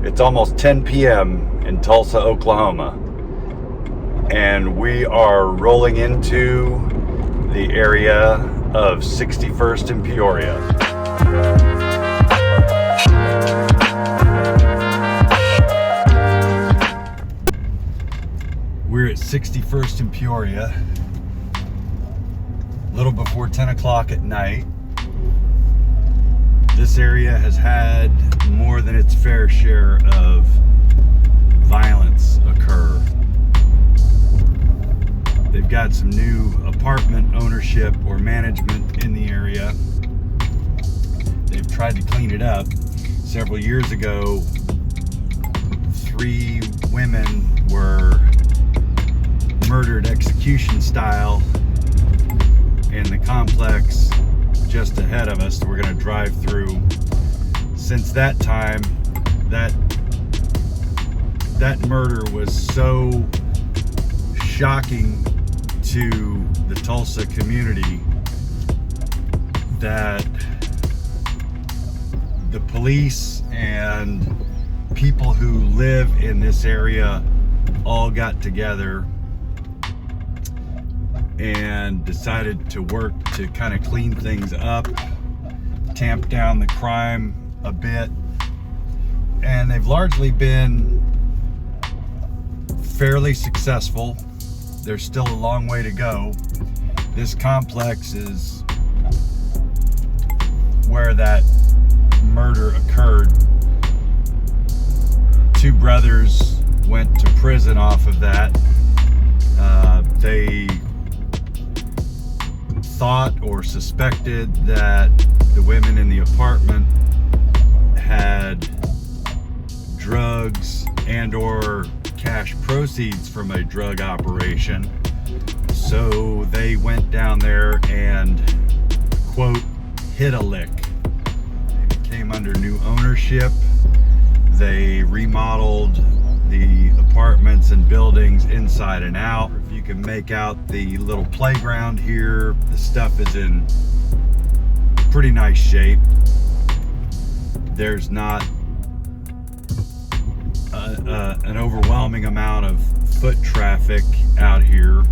It's almost 10 p.m. in Tulsa, Oklahoma, and we are rolling into the area of 61st and Peoria. We're at 61st and Peoria, a little before 10 o'clock at night. This area has had more than its fair share of violence occur. They've got some new apartment ownership or management in the area. They've tried to clean it up. Several years ago, 3 women were murdered execution style in the complex just ahead of us. We're going to drive through. Since that time, that murder was so shocking to the Tulsa community that the police and people who live in this area all got together and decided to work to kind of clean things up, tamp down the crime a bit, and they've largely been fairly successful. There's still a long way to go. This complex is where that murder occurred. 2 brothers went to prison off of that. They thought or suspected that the women in the apartment had drugs and or cash proceeds from a drug operation. So they went down there and, quote, hit a lick. They came under new ownership. They remodeled the apartments and buildings inside and out. If you can make out the little playground here, the stuff is in pretty nice shape. There's not an overwhelming amount of foot traffic out here.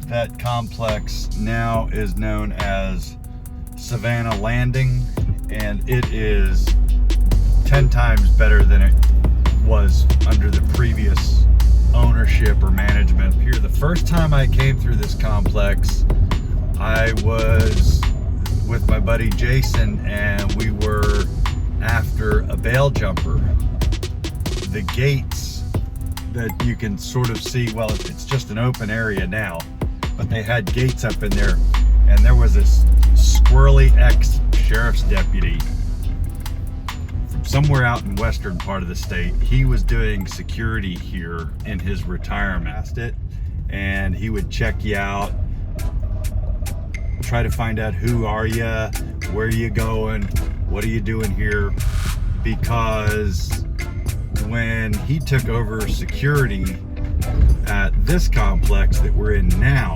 That complex now is known as Savannah Landing, and it is 10 times better than it was under the previous ownership or management. Here, the first time I came through this complex, I was with my buddy Jason, and we were after a bail jumper. The gates that you can sort of see, well, it's just an open area now, but they had gates up in there, and there was this squirrely ex-sheriff's deputy from somewhere out in western part of the state. He was doing security here in his retirement, and he would check you out, try to find out who are you, where are you going, what are you doing here, because when he took over security at this complex that we're in now,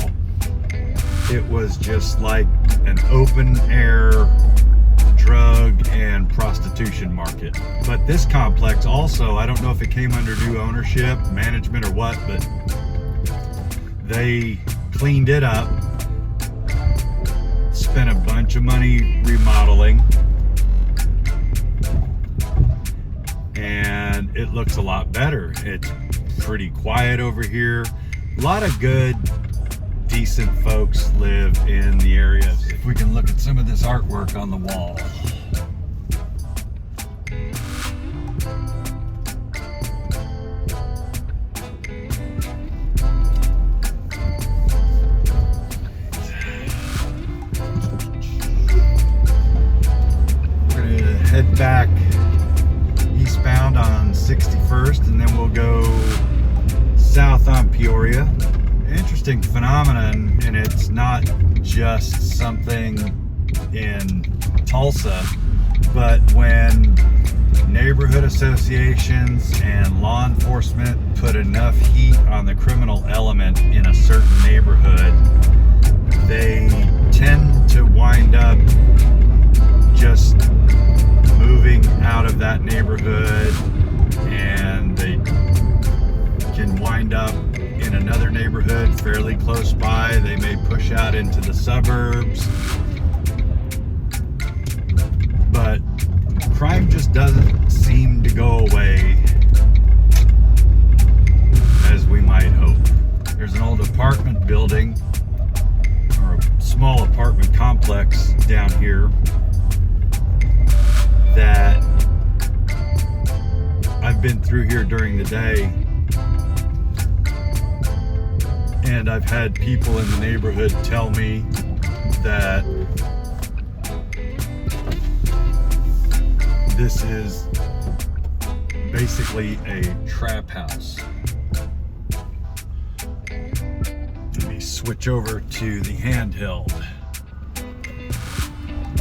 it was just like an open air drug and prostitution market. But this complex also, I don't know if it came under new ownership, management or what, but they cleaned it up, spent a bunch of money remodeling, and it looks a lot better. It's pretty quiet over here. A lot of good, decent folks live in the area. If we can look at some of this artwork on the wall. We're gonna head back eastbound on 61st, and then we'll go south on Peoria. Interesting phenomenon, and it's not just something in Tulsa, but when neighborhood associations and law enforcement put enough heat on the criminal element in a certain neighborhood, they tend to wind up just moving out of that neighborhood fairly close by. They may push out into the suburbs. But crime just doesn't seem to go away as we might hope. There's an old apartment building, or a small apartment complex down here, that I've been through here during the day, and I've had people in the neighborhood tell me that this is basically a trap house. Let me switch over to the handheld.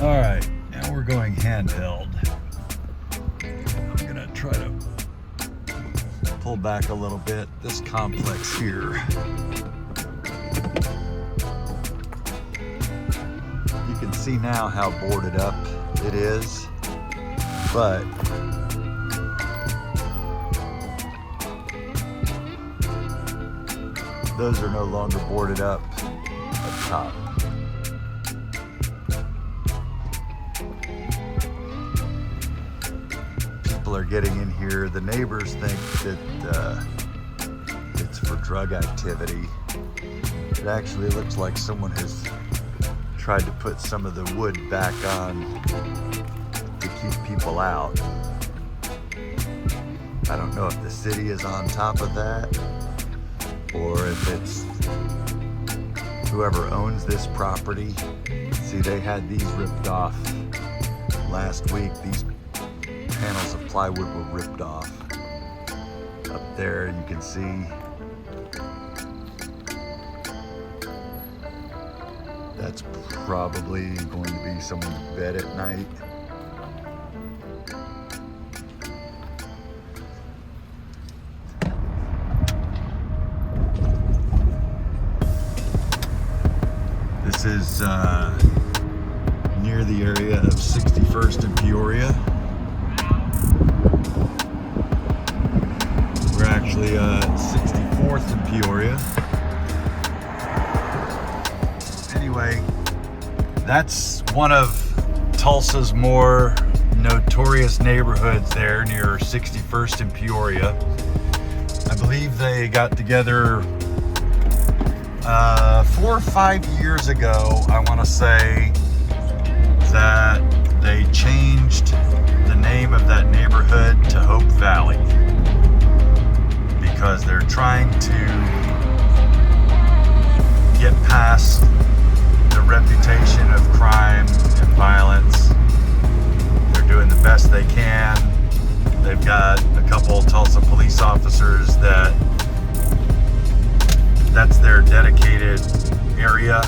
All right, now we're going handheld. I'm gonna try to pull back a little bit. This complex here, you can see now how boarded up it is, but those are no longer boarded up up top. People are getting in here. The neighbors think that it's for drug activity. It actually looks like someone has tried to put some of the wood back on to keep people out. I don't know if the city is on top of that, or if it's whoever owns this property. See, they had these ripped off last week. These panels of plywood were ripped off. Up there you can see that's probably going to be someone's bed at night. This is near the area of 61st and Peoria. We're actually 64th and Peoria. Anyway, that's one of Tulsa's more notorious neighborhoods there near 61st and Peoria. I believe they got together 4 or 5 years ago, I want to say, that they changed the name of that neighborhood to Hope Valley because they're trying to get past the reputation of crime and violence. They're doing the best they can. They've got a couple Tulsa police officers that's their dedicated area.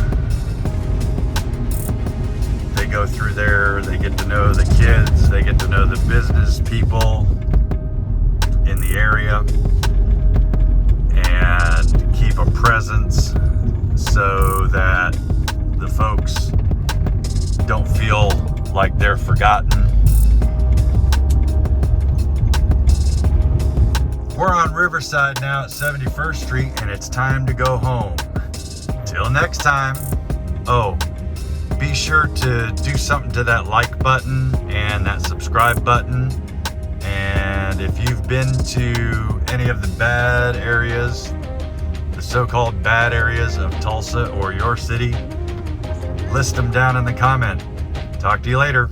They go through there, they get to know the kids, they get to know the business people in the area, and keep a presence so that the folks don't feel like they're forgotten. We're on Riverside now at 71st Street, and it's time to go home. Till next time. Oh, be sure to do something to that like button and that subscribe button. And if you've been to any of the bad areas, the so-called bad areas of Tulsa or your city, list them down in the comment. Talk to you later.